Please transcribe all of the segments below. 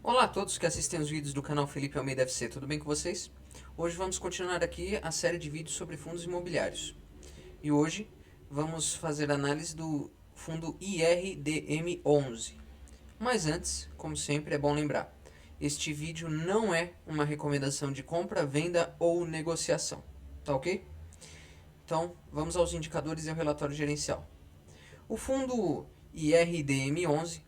Olá a todos que assistem os vídeos do canal Felipe Almeida FC, tudo bem com vocês? Hoje vamos continuar aqui a série de vídeos sobre fundos imobiliários. E hoje vamos fazer análise do fundo IRDM11. Mas antes, como sempre, é bom lembrar, este vídeo não é uma recomendação de compra, venda ou negociação, tá ok? Então, vamos aos indicadores e ao relatório gerencial. O fundo IRDM11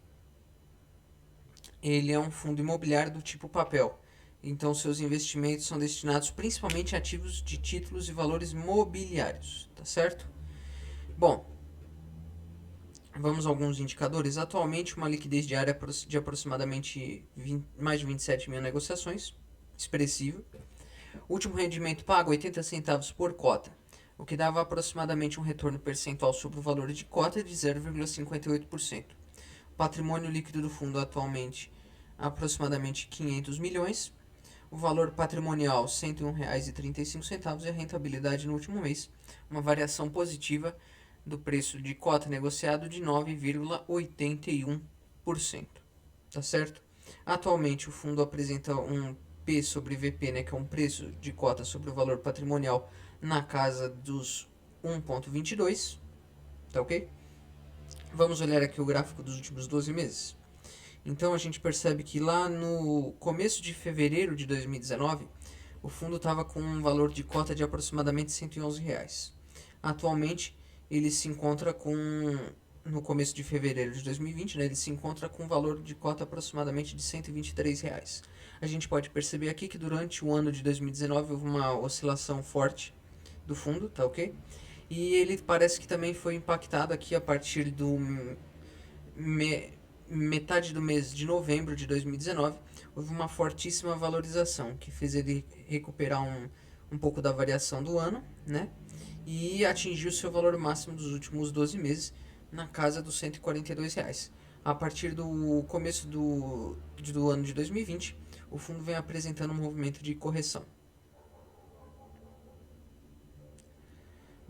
ele é um fundo imobiliário do tipo papel. Então, seus investimentos são destinados principalmente a ativos de títulos e valores mobiliários, tá certo? Bom, vamos a alguns indicadores. Atualmente, uma liquidez diária de aproximadamente mais de 27 mil negociações, expressivo. Último rendimento pago, 80 centavos por cota, o que dava aproximadamente um retorno percentual sobre o valor de cota de 0,58%. Patrimônio líquido do fundo atualmente aproximadamente 500 milhões. O valor patrimonial R$ 101,35 e a rentabilidade no último mês, uma variação positiva do preço de cota negociado de 9,81%. Tá certo? Atualmente o fundo apresenta um P sobre VP, né, que é um preço de cota sobre o valor patrimonial na casa dos 1,22, tá ok? Vamos olhar aqui o gráfico dos últimos 12 meses. Então a gente percebe que lá no começo de fevereiro de 2019, o fundo estava com um valor de cota de aproximadamente R$ 111. Atualmente ele se encontra com, no começo de fevereiro de 2020, né, ele se encontra com um valor de cota aproximadamente de R$ 123. A gente pode perceber aqui que durante o ano de 2019 houve uma oscilação forte do fundo, tá ok? E ele parece que também foi impactado aqui a partir do metade do mês de novembro de 2019. Houve uma fortíssima valorização que fez ele recuperar um pouco da variação do ano, né? E atingiu seu valor máximo dos últimos 12 meses na casa dos R$ 142. A partir do começo do ano de 2020, o fundo vem apresentando um movimento de correção.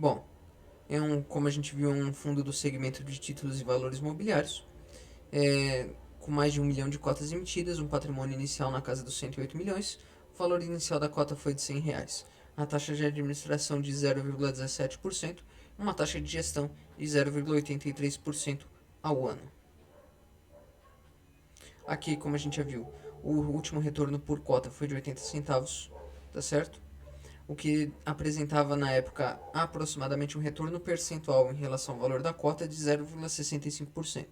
Bom, como a gente viu, um fundo do segmento de títulos e valores imobiliários, com mais de 1 milhão de cotas emitidas, um patrimônio inicial na casa dos 108 milhões, o valor inicial da cota foi de R$ 100, a taxa de administração de 0,17%, uma taxa de gestão de 0,83% ao ano. Aqui, como a gente já viu, o último retorno por cota foi de 80 centavos, tá certo? O que apresentava na época aproximadamente um retorno percentual em relação ao valor da cota de 0,65%.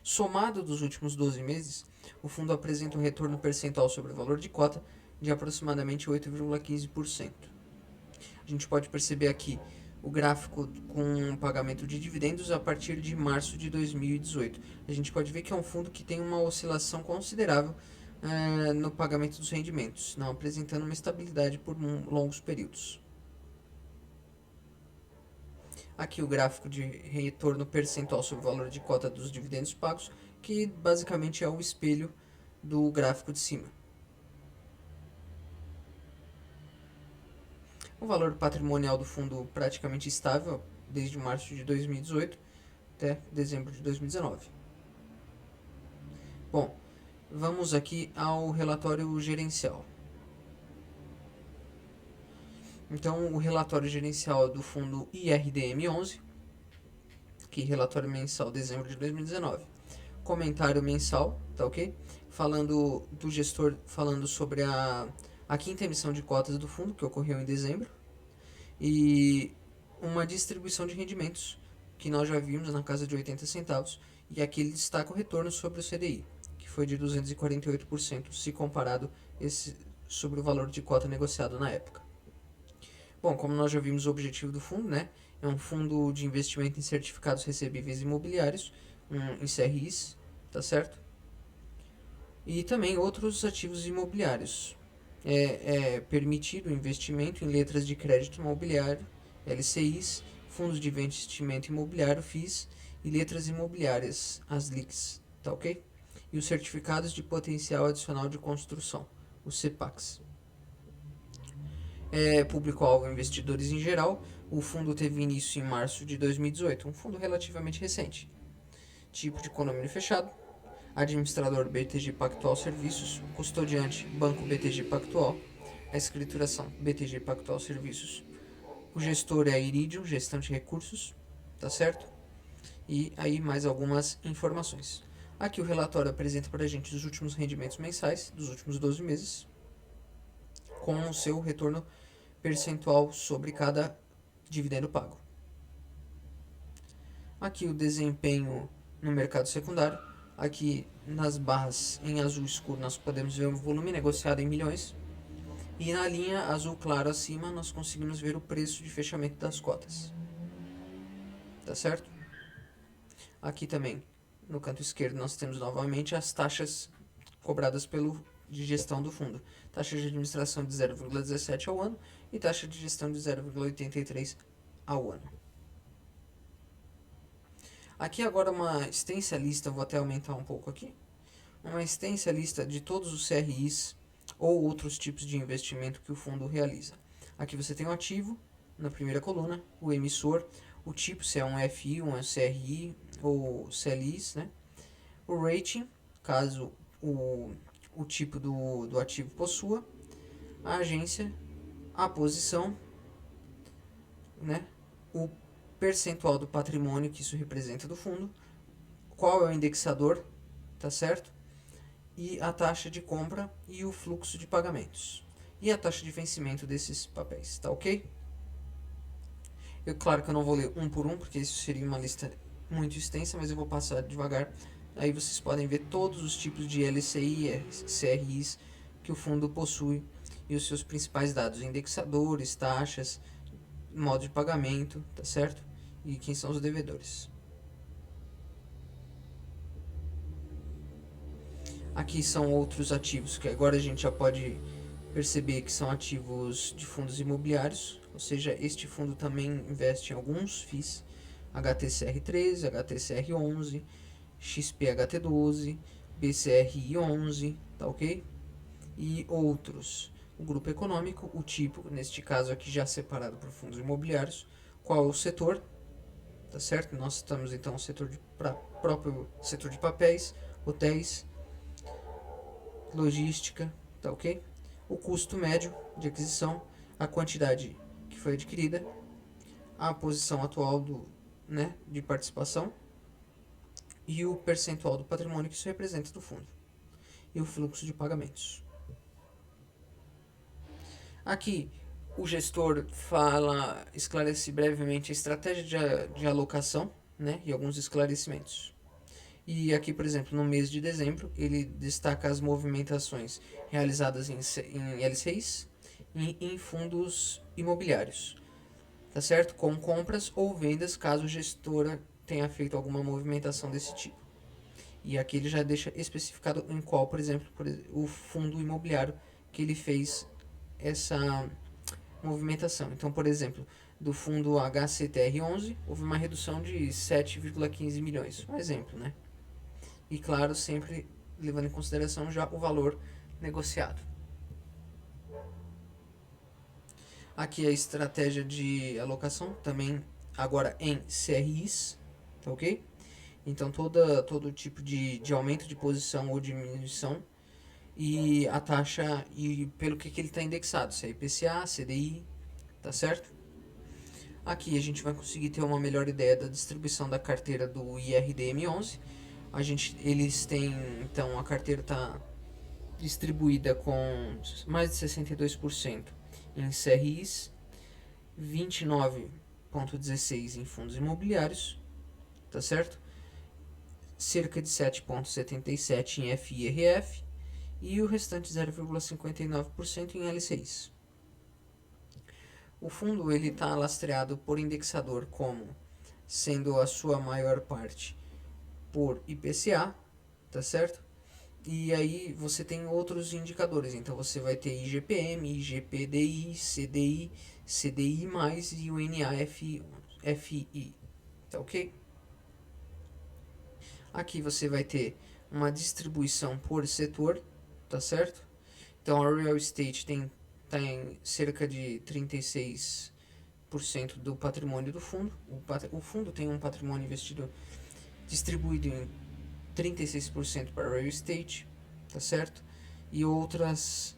Somado dos últimos 12 meses, o fundo apresenta um retorno percentual sobre o valor de cota de aproximadamente 8,15%. A gente pode perceber aqui o gráfico com o pagamento de dividendos a partir de março de 2018. A gente pode ver que é um fundo que tem uma oscilação considerável no pagamento dos rendimentos, não apresentando uma estabilidade por longos períodos. Aqui o gráfico de retorno percentual sobre o valor de cota dos dividendos pagos, que basicamente é o espelho do gráfico de cima. O valor patrimonial do fundo praticamente estável desde março de 2018 até dezembro de 2019. Bom, vamos aqui ao relatório gerencial. Então, o relatório gerencial do fundo IRDM11, que é relatório mensal dezembro de 2019. Comentário mensal, tá ok? Falando do gestor, falando sobre a quinta emissão de cotas do fundo, que ocorreu em dezembro, e uma distribuição de rendimentos, que nós já vimos na casa de 80 centavos, e aqui ele destaca o retorno sobre o CDI, que foi de 248%, se comparado sobre o valor de cota negociado na época. Bom, como nós já vimos o objetivo do fundo, né? É um fundo de investimento em certificados recebíveis imobiliários, em CRIs, tá certo? E também outros ativos imobiliários. É permitido o investimento em letras de crédito imobiliário, LCIs, fundos de investimento imobiliário, FIIs, e letras imobiliárias, as LICs, tá ok? E os certificados de potencial adicional de construção, os CEPACs. Público-alvo investidores em geral, o fundo teve início em março de 2018, um fundo relativamente recente. Tipo de condomínio fechado. administrador BTG Pactual Serviços, custodiante Banco BTG Pactual, a escrituração BTG Pactual Serviços, o gestor é a Iridium, gestão de recursos, tá certo? E aí mais algumas informações. Aqui o relatório apresenta para a gente os últimos rendimentos mensais dos últimos 12 meses, com o seu retorno percentual sobre cada dividendo pago. Aqui o desempenho no mercado secundário. Aqui nas barras em azul escuro nós podemos ver o volume negociado em milhões. E na linha azul claro acima nós conseguimos ver o preço de fechamento das cotas. Tá certo? Aqui também no canto esquerdo nós temos novamente as taxas cobradas de gestão do fundo. Taxa de administração de 0,17 ao ano e taxa de gestão de 0,83 ao ano. Aqui agora uma extensa lista, vou até aumentar um pouco aqui. Uma extensa lista de todos os CRIs ou outros tipos de investimento que o fundo realiza. Aqui você tem o ativo, na primeira coluna, o emissor, o tipo, se é um FI, um CRI ou CLIs, né? O rating, caso o tipo do ativo possua, a agência, a posição, né? O percentual do patrimônio que isso representa do fundo, qual é o indexador, tá certo? E a taxa de compra e o fluxo de pagamentos. E a taxa de vencimento desses papéis, tá ok? Claro que eu não vou ler um por um, porque isso seria uma lista muito extensa, mas eu vou passar devagar. Aí vocês podem ver todos os tipos de LCI e CRIs que o fundo possui e os seus principais dados, indexadores, taxas, modo de pagamento, tá certo? E quem são os devedores. Aqui são outros ativos que agora a gente já pode perceber que são ativos de fundos imobiliários, ou seja, este fundo também investe em alguns FIIs, HTCR13, HTCR11, XPHT12, BCRI11, tá ok? E outros. O grupo econômico, o tipo, neste caso aqui já separado por fundos imobiliários, qual é o setor, tá certo? Nós estamos então no setor próprio setor de papéis, hotéis, logística, tá ok? O custo médio de aquisição, a quantidade que foi adquirida, a posição atual de participação e o percentual do patrimônio que isso representa do fundo e o fluxo de pagamentos. Aqui o gestor esclarece brevemente a estratégia de alocação, né, e alguns esclarecimentos. E aqui, por exemplo, no mês de dezembro, ele destaca as movimentações realizadas em LCIs e em fundos imobiliários, tá certo? Com compras ou vendas, caso a gestora tenha feito alguma movimentação desse tipo. E aqui ele já deixa especificado em qual, por exemplo, o fundo imobiliário que ele fez essa movimentação. Então, por exemplo, do fundo HCTR11, houve uma redução de 7,15 milhões. Um exemplo, né? E claro, sempre levando em consideração já o valor negociado. Aqui a estratégia de alocação, também agora em CRIs, tá ok? Então todo tipo de aumento de posição ou diminuição e a taxa e pelo que ele está indexado, se é IPCA, CDI, tá certo? Aqui a gente vai conseguir ter uma melhor ideia da distribuição da carteira do IRDM11. Eles têm, então, a carteira está distribuída com mais de 62% em CRIs, 29,16% em fundos imobiliários, tá certo? Cerca de 7,77% em FIRF e o restante 0,59% em LCIs. O fundo ele está lastreado por indexador como sendo a sua maior parte por IPCA, tá certo? E aí você tem outros indicadores, então você vai ter IGPM, IGPDI, CDI, CDI+, e o NAFI, tá ok? Aqui você vai ter uma distribuição por setor, tá certo? Então a real estate tá em cerca de 36% do patrimônio do fundo. O fundo tem um patrimônio investido distribuído em 36% para real estate, tá certo? E outros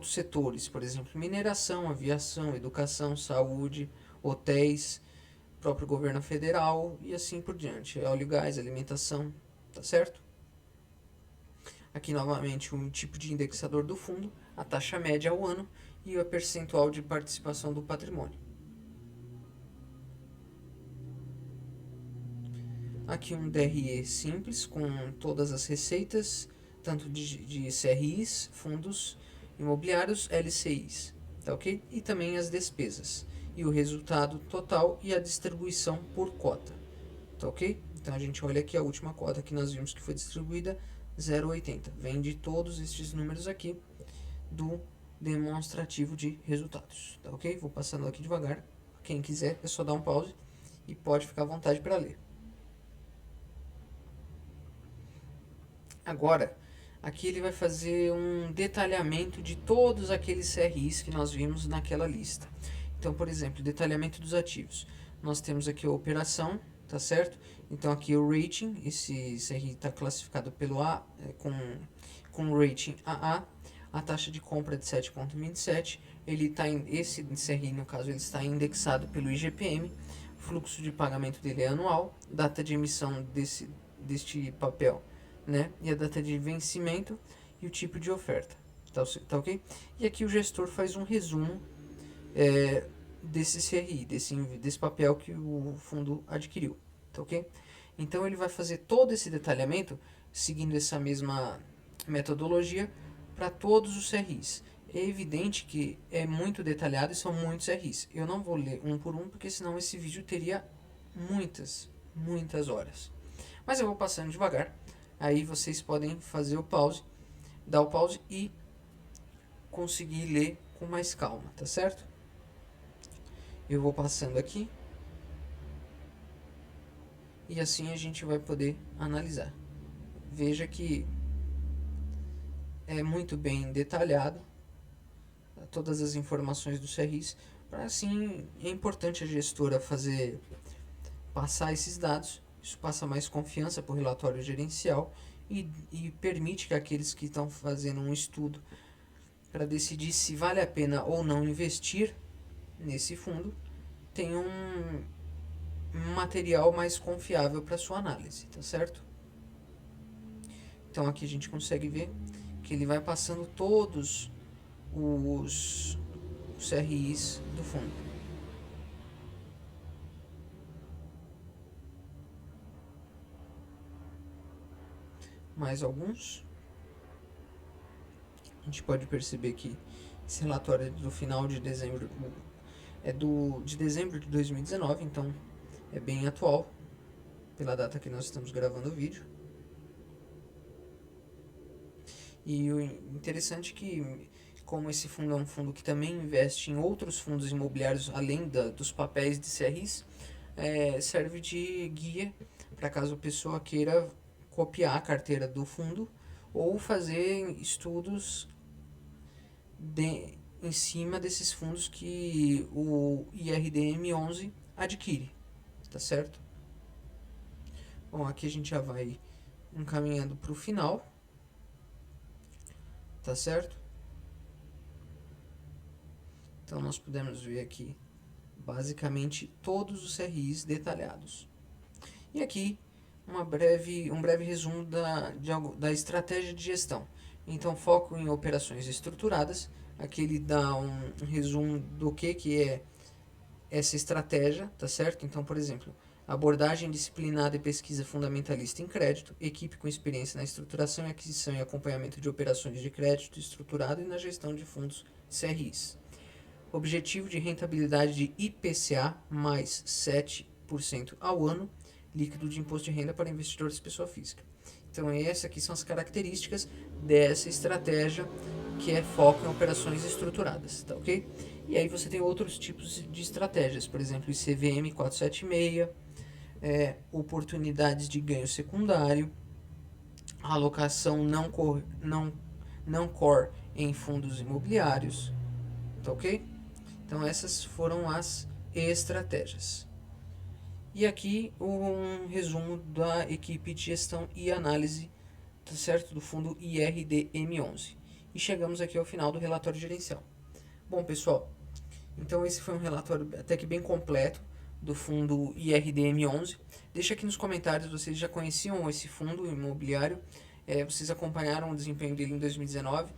setores, por exemplo, mineração, aviação, educação, saúde, hotéis, próprio governo federal e assim por diante, óleo e gás, alimentação, tá certo? Aqui novamente um tipo de indexador do fundo, a taxa média ao ano e o percentual de participação do patrimônio. Aqui um DRE simples com todas as receitas, tanto de CRIs, fundos imobiliários, LCIs, tá ok? E também as despesas, e o resultado total e a distribuição por cota, tá ok? Então a gente olha aqui a última cota que nós vimos que foi distribuída, 0,80. Vem de todos estes números aqui do demonstrativo de resultados, tá ok? Vou passando aqui devagar, quem quiser é só dar um pause e pode ficar à vontade para ler. Agora, aqui ele vai fazer um detalhamento de todos aqueles CRIs que nós vimos naquela lista. Então, por exemplo, detalhamento dos ativos. Nós temos aqui a operação, tá certo? Então aqui o rating, esse CRI está classificado pelo A, com rating AA, a taxa de compra de 7,27, esse CRI no caso ele está indexado pelo IGPM, fluxo de pagamento dele é anual, data de emissão deste papel, né? E a data de vencimento e o tipo de oferta, tá ok? E aqui o gestor faz um resumo desse CRI, desse papel que o fundo adquiriu, tá ok? Então ele vai fazer todo esse detalhamento seguindo essa mesma metodologia para todos os CRIs. É evidente que é muito detalhado e são muitos CRIs. Eu não vou ler um por um porque senão esse vídeo teria muitas horas. Mas eu vou passando devagar. Aí vocês podem fazer o pause, dar o pause e conseguir ler com mais calma, tá certo? Eu vou passando aqui e assim a gente vai poder analisar. Veja que é muito bem detalhado todas as informações do CRIs, para assim é importante a gestora passar esses dados. Isso passa mais confiança para o relatório gerencial e permite que aqueles que estão fazendo um estudo para decidir se vale a pena ou não investir nesse fundo tenham um material mais confiável para sua análise, tá certo? Então aqui a gente consegue ver que ele vai passando todos os CRIs do fundo. Mais alguns. A gente pode perceber que esse relatório é do final de dezembro, de dezembro de 2019, então é bem atual pela data que nós estamos gravando o vídeo. E o interessante é que, como esse fundo é um fundo que também investe em outros fundos imobiliários além dos papéis de CRIs, serve de guia para caso a pessoa queira copiar a carteira do fundo ou fazer estudos em cima desses fundos que o IRDM11 adquire, tá certo? Bom, aqui a gente já vai encaminhando para o final, tá certo? Então nós podemos ver aqui basicamente todos os CRIs detalhados. E aqui um breve resumo da estratégia de gestão. Então foco em operações estruturadas. Aqui ele dá um resumo do que é essa estratégia, tá certo? Então, por exemplo, abordagem disciplinada e pesquisa fundamentalista em crédito, equipe com experiência na estruturação, aquisição e acompanhamento de operações de crédito estruturado e na gestão de fundos CRIs. Objetivo de rentabilidade de IPCA mais 7% ao ano, líquido de imposto de renda para investidores e pessoa física. Então essas aqui são as características dessa estratégia que é foco em operações estruturadas, tá ok? E aí você tem outros tipos de estratégias, por exemplo, ICVM 476, oportunidades de ganho secundário, alocação não core em fundos imobiliários, tá ok? Então essas foram as estratégias. E aqui um resumo da equipe de gestão e análise, tá certo? Do fundo IRDM11. E chegamos aqui ao final do relatório gerencial. Bom, pessoal, então esse foi um relatório até que bem completo do fundo IRDM11. Deixa aqui nos comentários, vocês já conheciam esse fundo imobiliário, vocês acompanharam o desempenho dele em 2019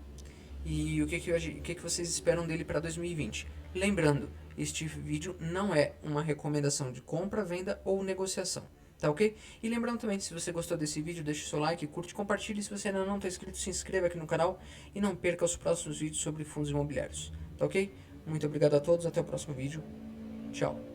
e o que vocês esperam dele para 2020. Lembrando, este vídeo não é uma recomendação de compra, venda ou negociação, tá ok? E lembrando também, se você gostou desse vídeo, deixe seu like, curte, compartilhe. Se você ainda não está inscrito, se inscreva aqui no canal e não perca os próximos vídeos sobre fundos imobiliários, tá ok? Muito obrigado a todos, até o próximo vídeo. Tchau.